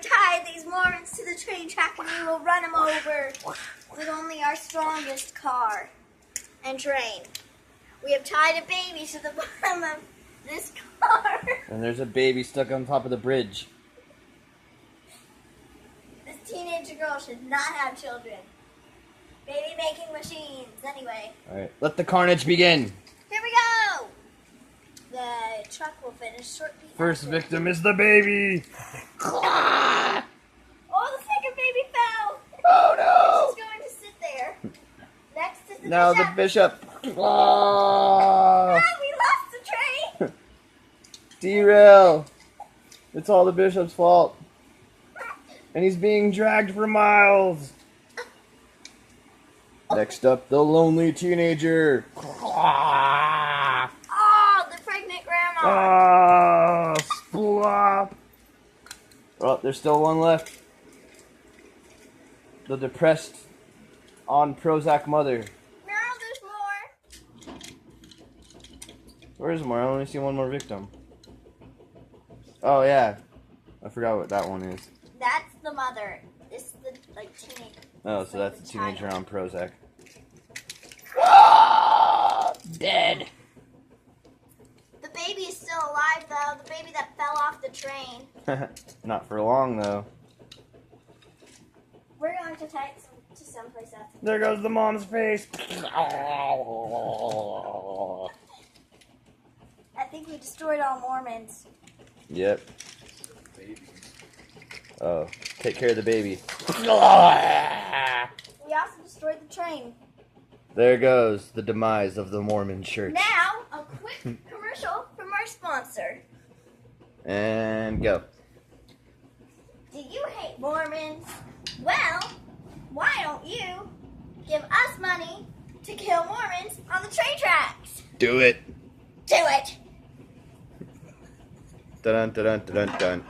tied these Mormons to the train track, and we will run them over with only our strongest car and train. We have tied a baby to the bottom of this car. And there's a baby stuck on top of the bridge. This teenage girl should not have children. Baby making machines. Anyway. Alright, let the carnage begin. Here we go. The truck will finish shortly. First victim is the baby. Oh, the second baby fell. Oh no! She's going to sit there. Next is the Now bishop. the bishop. Ah, we lost the train. Derail. It's all the bishop's fault. And he's being dragged for miles. Next up, the lonely teenager. Oh, the pregnant grandma. Ah, splop. Oh, there's still one left. The depressed on Prozac mother. No, there's more. Where's more? I only see one more victim. Oh yeah, I forgot what that one is. That's the mother. This is the teenager. Oh, so that's the teenager child. on Prozac. Dead. The baby is still alive, though. The baby that fell off the train. Not for long though. We're going to take to someplace else. There goes the mom's face. I think we destroyed all Mormons. Yep. Oh, take care of the baby. We also destroyed the train. There goes the demise of the Mormon church. Now, a quick commercial from our sponsor. And go. Do you hate Mormons? Well, why don't you give us money to kill Mormons on the train tracks? Do it. Do it! Dun dun dun dun dun.